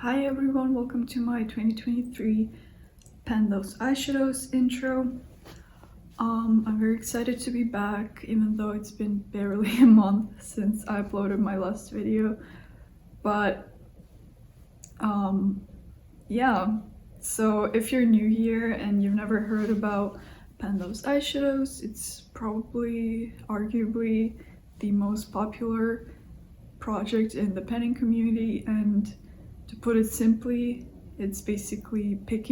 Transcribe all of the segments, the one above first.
Hi everyone, welcome to my 2023 Pen Those Eyeshadows intro. I'm very excited to be back, even though it's been barely a month since I uploaded my last video. But yeah, so if you're new here and you've never heard about Pen Those Eyeshadows, it's probably, arguably, the most popular project in the penning community, and to put it simply, it's basically you pick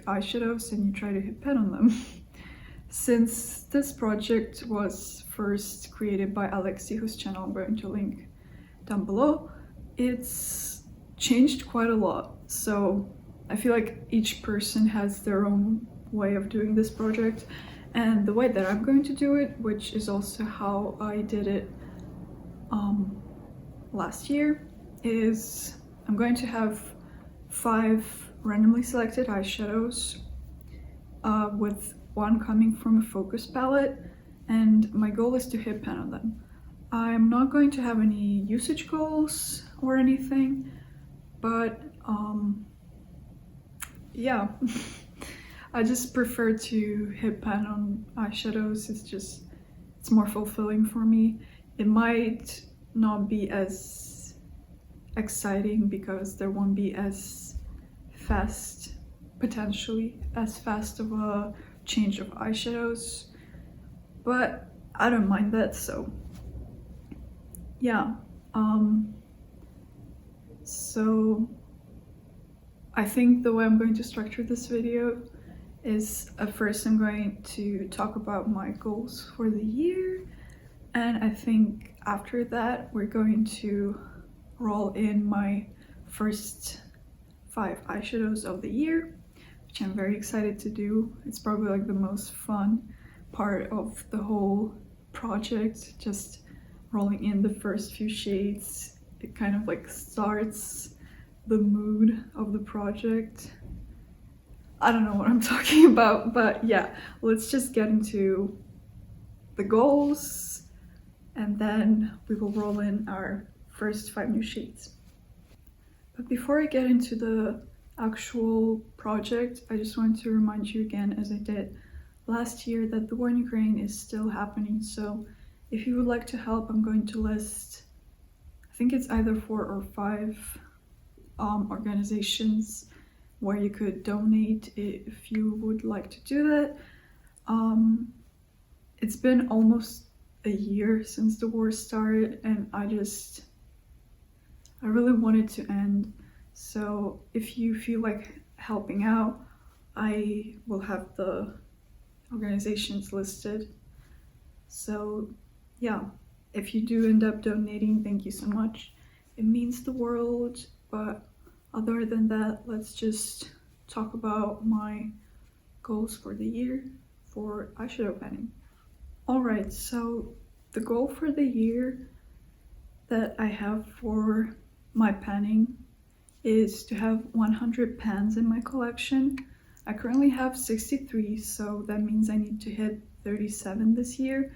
eyeshadows and you try to hit pen on them. Since this project was first created by Alexie, whose channel I'm going to link down below, it's changed quite a lot. So I feel like each person has their own way of doing this project, and the way that I'm going to do it, which is also how I did it last year, is I'm going to have 5 randomly selected eyeshadows with one coming from a focus palette, and my goal is to hit pen on them. I'm not going to have any usage goals or anything, but yeah, I just prefer to hit pen on eyeshadows. It's more fulfilling for me. It might not be as exciting because there won't be as fast, potentially as fast of a change of eyeshadows, but I don't mind that. So yeah, so I think the way I'm going to structure this video is, at first I'm going to talk about my goals for the year, and I think after that we're going to roll in my first 5 eyeshadows of the year, which I'm very excited to do. It's probably like the most fun part of the whole project, just rolling in the first few shades. It kind of like starts the mood of the project. I don't know what I'm talking about, but yeah, let's just get into the goals and then we will roll in our first 5 new shades. But before I get into the actual project, I just want to remind you again, as I did last year, that the war in Ukraine is still happening. So if you would like to help, I'm going to list, I think it's either 4 or 5 organizations where you could donate if you would like to do that. It's been almost a year since the war started, and I really want it to end. So if you feel like helping out, I will have the organizations listed. So yeah, if you do end up donating, thank you so much. It means the world. But other than that, let's just talk about my goals for the year for eyeshadow penning. Alright, so the goal for the year that I have for my penning is to have 100 pens in my collection. I currently have 63, so that means I need to hit 37 this year,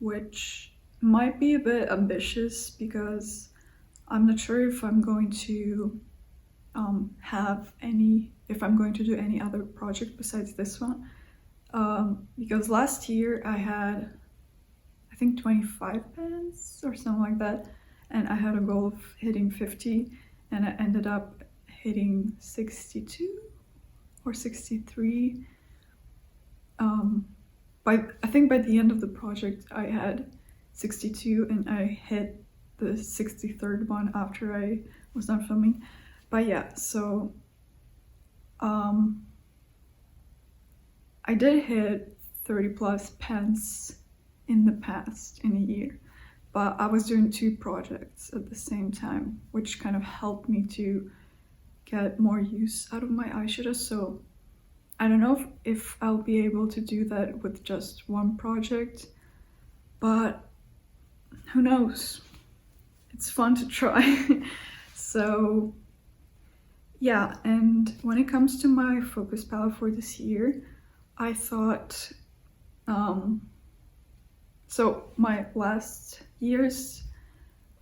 which might be a bit ambitious because I'm not sure if I'm going to if I'm going to do any other project besides this one, because last year I had, I think, 25 pens or something like that, and I had a goal of hitting 50, and I ended up hitting 62 or 63. I think by the end of the project I had 62, and I hit the 63rd one after I was done filming. But yeah, so I did hit 30 plus pens in the past, in a year, but I was doing 2 projects at the same time, which kind of helped me to get more use out of my eyeshadow. So I don't know if I'll be able to do that with just 1 project, but who knows? It's fun to try. So yeah, and when it comes to my focus palette for this year, I thought, so my last year's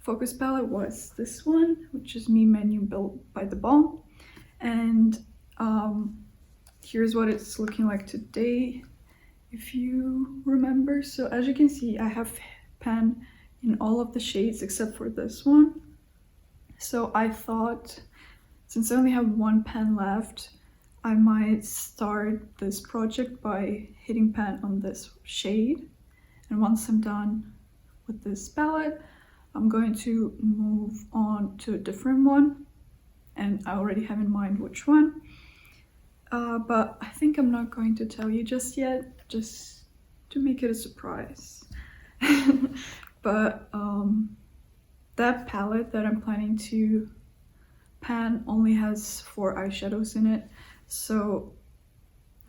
focus palette was this one, which is Me Menu Built by The Balm. And here's what it's looking like today, if you remember. So as you can see, I have pan in all of the shades except for this one. So I thought, since I only have one pan left, I might start this project by hitting pan on this shade. And once I'm done with this palette, I'm going to move on to a different one. And I already have in mind which one. But I think I'm not going to tell you just yet, just to make it a surprise. But that palette that I'm planning to pan only has 4 eyeshadows in it, so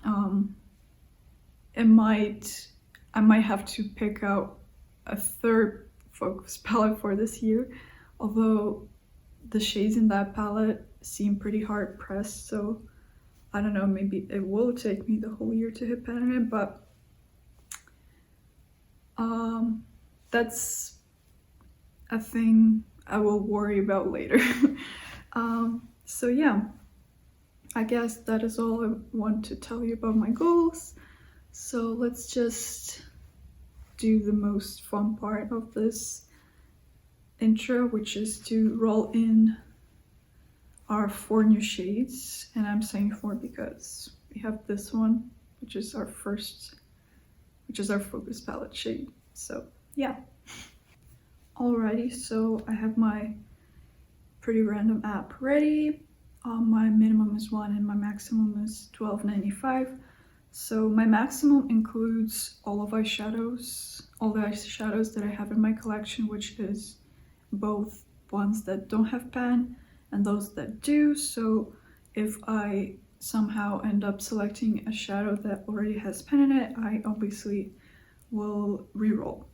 I might have to pick out a third focus palette for this year, although the shades in that palette seem pretty hard pressed, so I don't know, maybe it will take me the whole year to hit pan on it, but that's a thing I will worry about later. So yeah, I guess that is all I want to tell you about my goals. So let's just do the most fun part of this intro, which is to roll in our 4 new shades. And I'm saying 4 because we have this one, which is our focus palette shade. So yeah. Alrighty, so I have my pretty random app ready. My minimum is 1 and my maximum is $12.95. So my maximum includes all the eyeshadows that I have in my collection, which is both ones that don't have pan and those that do. So if I somehow end up selecting a shadow that already has pan in it, I obviously will re-roll.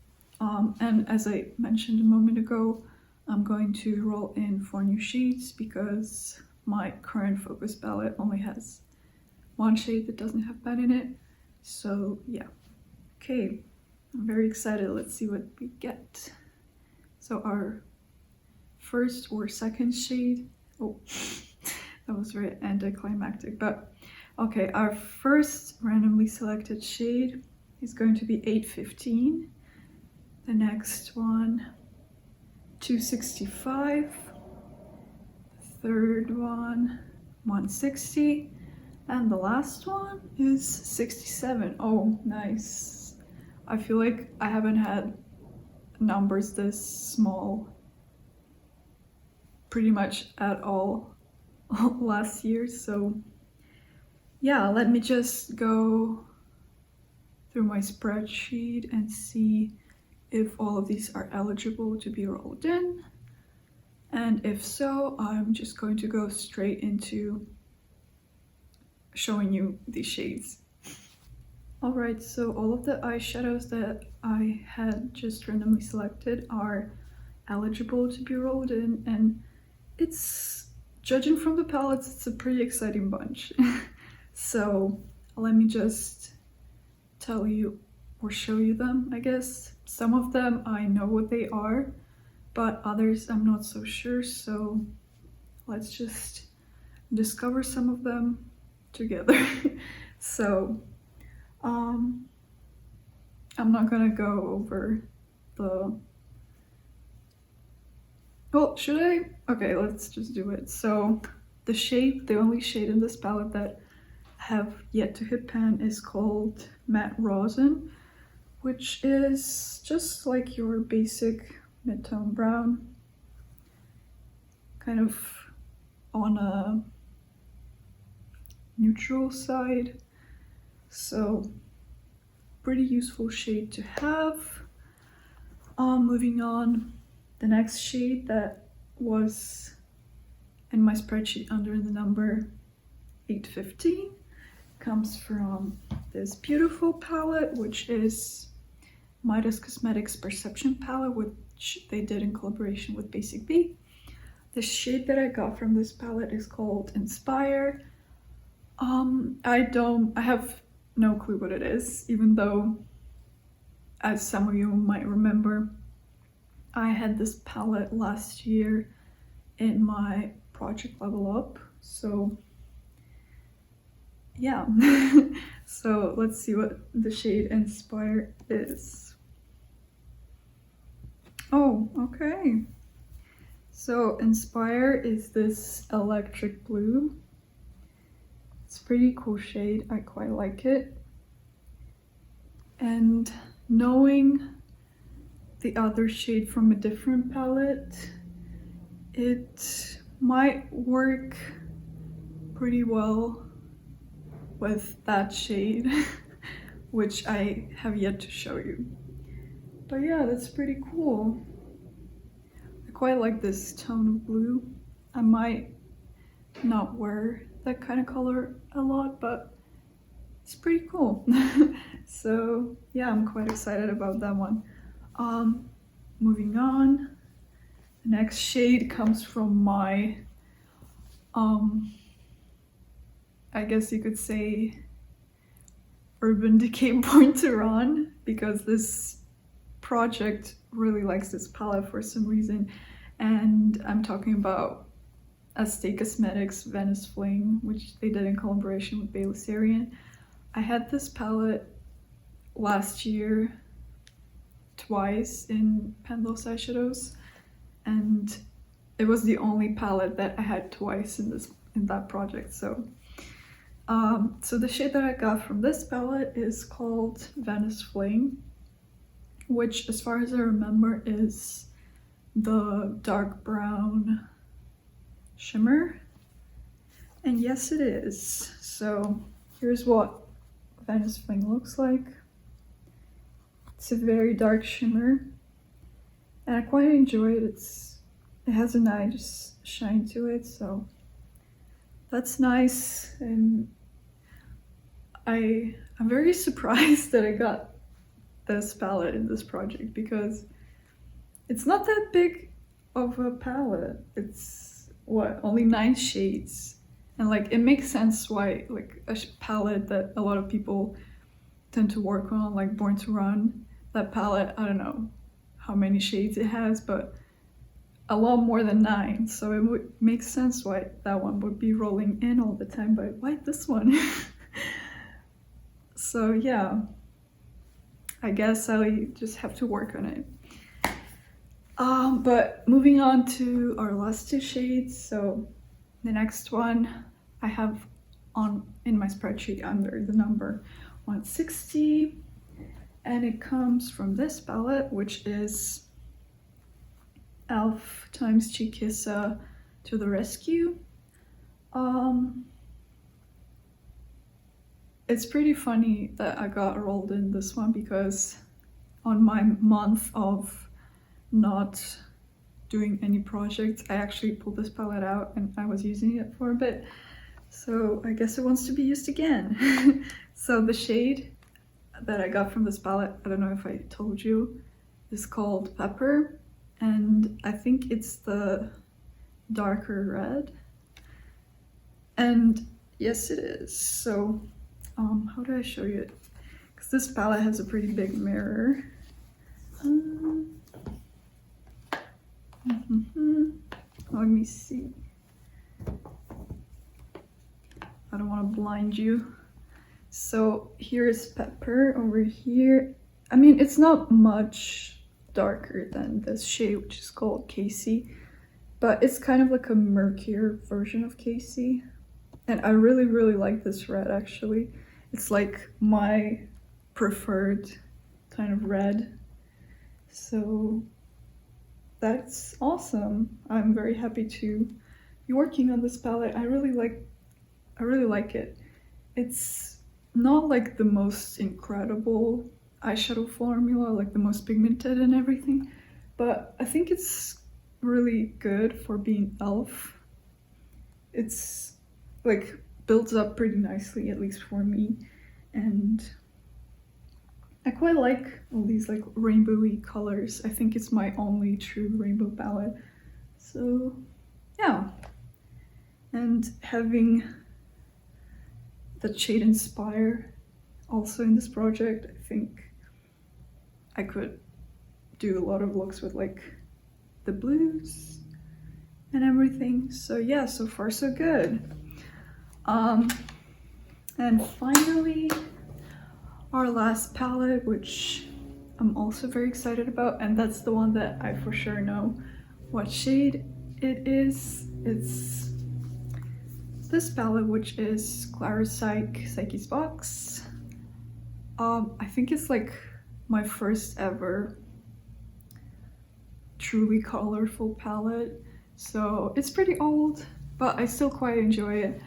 And as I mentioned a moment ago, I'm going to roll in 4 new shades because my current focus palette only has 1 shade that doesn't have pan in it. So yeah, okay, I'm very excited. Let's see what we get. So our first or second shade, oh, that was very anticlimactic, but okay, our first randomly selected shade is going to be 815. The next one, 265. The third one, 160. And the last one is 67. Oh, nice. I feel like I haven't had numbers this small pretty much at all last year. So yeah, let me just go through my spreadsheet and see if all of these are eligible to be rolled in. And if so, I'm just going to go straight into showing you these shades. Alright, so all of the eyeshadows that I had just randomly selected are eligible to be rolled in, and it's, judging from the palettes, it's a pretty exciting bunch. So let me just tell you or show you them, I guess. Some of them I know what they are, but others I'm not so sure, so let's just discover some of them together. So I'm not gonna go over the, well, should I? Okay, let's just do it. So the only shade in this palette that I have yet to hit pan is called Matte Rosin, which is just like your basic mid-tone brown, kind of on a neutral side. So pretty useful shade to have. Moving on, the next shade that was in my spreadsheet under the number 815 comes from this beautiful palette, which is Midas Cosmetics Perception palette, which they did in collaboration with Basic Bee. The shade that I got from this palette is called Inspire. I have no clue what it is, even though, as some of you might remember, I had this palette last year in my project Level Up, so yeah. So let's see what the shade Inspire is. Oh, okay. So Inspire is this electric blue. It's a pretty cool shade, I quite like it. And knowing the other shade from a different palette, it might work pretty well with that shade, which I have yet to show you. But yeah, that's pretty cool. I quite like this tone of blue. I might not wear that kind of color a lot, but it's pretty cool. So yeah, I'm quite excited about that one. Moving on, the next shade comes from my I guess you could say Urban Decay Born to Run, because this project really likes this palette for some reason, and I'm talking about Estee Cosmetics Venice Fling, which they did in collaboration with Bailey. I had this palette last year twice in Pendle's eyeshadows, and it was the only palette that I had twice in that project. So the shade that I got from this palette is called Venice Flame, which, as far as I remember, is the dark brown shimmer. And yes, it is. So here's what Venice Flame looks like. It's a very dark shimmer, and I quite enjoy it. It has a nice shine to it, so that's nice. And I'm very surprised that I got this palette in this project, because it's not that big of a palette. It's only 9 shades, and like it makes sense why like a palette that a lot of people tend to work on, like Born to Run, that palette, I don't know how many shades it has, but a lot more than 9, so it would make sense why that one would be rolling in all the time, but why this one? So yeah, I guess I just have to work on it. But moving on to our last 2 shades. So the next one I have in my spreadsheet under the number 160, and it comes from this palette, which is e.l.f. times Chikissa to the Rescue. It's pretty funny that I got rolled in this one, because on my month of not doing any projects, I actually pulled this palette out and I was using it for a bit. So I guess it wants to be used again. So the shade that I got from this palette, I don't know if I told you, is called Pepper, and I think it's the darker red. And yes, it is. So how do I show you it? Because this palette has a pretty big mirror. Let me see. I don't want to blind you. So here's Pepper over here. I mean, it's not much darker than this shade, which is called Casey, but it's kind of like a murkier version of Casey. And I really, really like this red, actually. It's like my preferred kind of red. So that's awesome. I'm very happy to be working on this palette. I really like it. It's not like the most incredible eyeshadow formula, like the most pigmented and everything, but I think it's really good for being e.l.f. It's like builds up pretty nicely, at least for me, and I quite like all these like rainbowy colors. I think it's my only true rainbow palette. So yeah, and having the shade Inspire also in this project, I think I could do a lot of looks with like the blues and everything. So yeah, so far so good. And finally, our last palette, which I'm also very excited about, and that's the one that I for sure know what shade it is. It's this palette, which is Psyche's Box. I think it's like my first ever truly colorful palette, so it's pretty old, but I still quite enjoy it.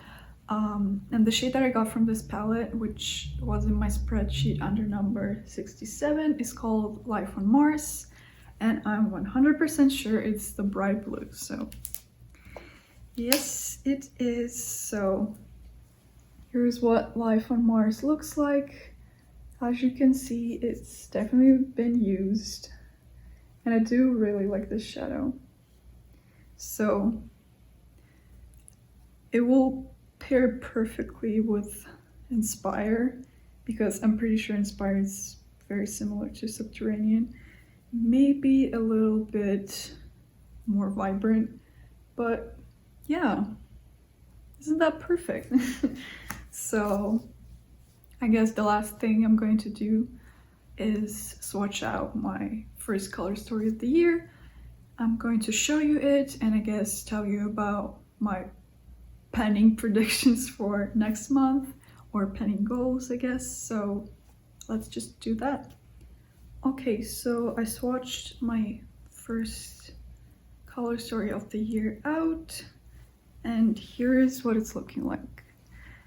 And the shade that I got from this palette, which was in my spreadsheet under number 67, is called Life on Mars, and I'm 100% sure it's the bright blue. So yes, it is. So here's what Life on Mars looks like. As you can see, it's definitely been used, and I do really like this shadow. So it will pair perfectly with Inspire, because I'm pretty sure Inspire is very similar to Subterranean. Maybe a little bit more vibrant, but yeah, isn't that perfect? So I guess the last thing I'm going to do is swatch out my first color story of the year. I'm going to show you it and I guess tell you about my penning predictions for next month, or penning goals, I guess. So let's just do that. Okay, so I swatched my first color story of the year out, and here is what it's looking like.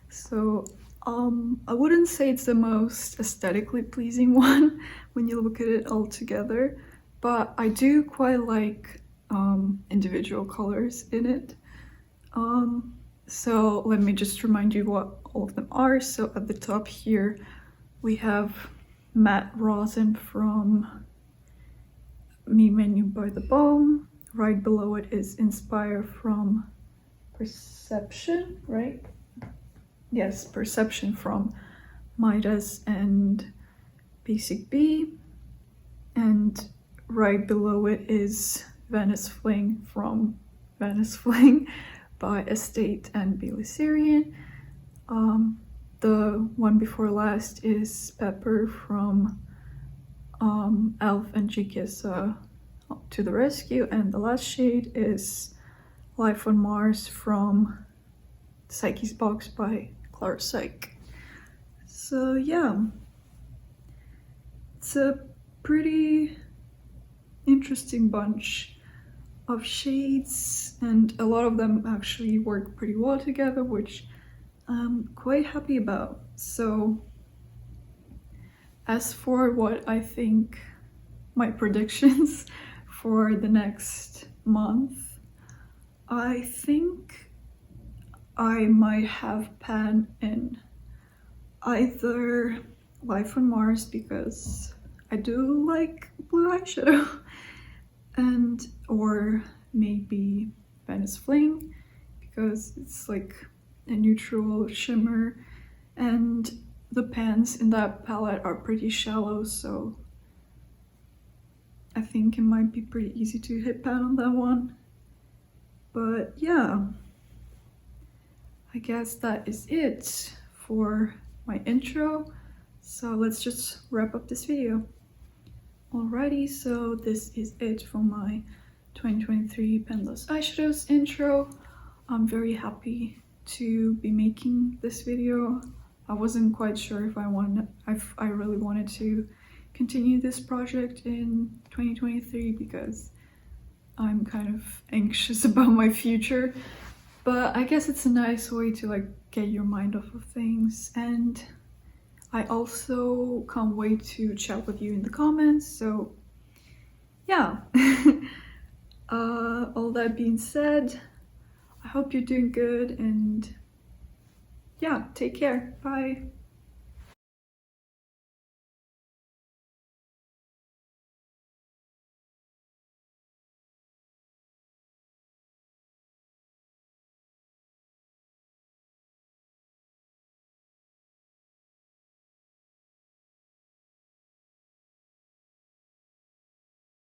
So I wouldn't say it's the most aesthetically pleasing one when you look at it all together, but I do quite like individual colors in it. So let me just remind you what all of them are. So at the top here we have Matte Rosin from Me Menu by the Balm. Right below it is Inspire from Perception, right? Yes, Perception from Midas and Basic B. And right below it is Venice Fling from Venice Fling by Estate and Belisarian. The one before last is Pepper from Elf and Chiquis to the Rescue, and the last shade is Life on Mars from Psyche's Box by Psyche. So yeah, it's a pretty interesting bunch of shades, and a lot of them actually work pretty well together, which I'm quite happy about. So as for what I think my predictions for the next month, I think I might have pan in either Life on Mars, because I do like blue eyeshadow, and or maybe Venice Fling, because it's like a neutral shimmer, and the pans in that palette are pretty shallow, so I think it might be pretty easy to hit pan on that one. But yeah, I guess that is it for my intro, so let's just wrap up this video. Alrighty, so this is it for my 2023 Penless Eyeshadows intro. I'm very happy to be making this video. I wasn't quite sure if I really wanted to continue this project in 2023, because I'm kind of anxious about my future, but I guess it's a nice way to like get your mind off of things, and I also can't wait to chat with you in the comments. So yeah, all that being said, I hope you're doing good, and yeah, take care. Bye.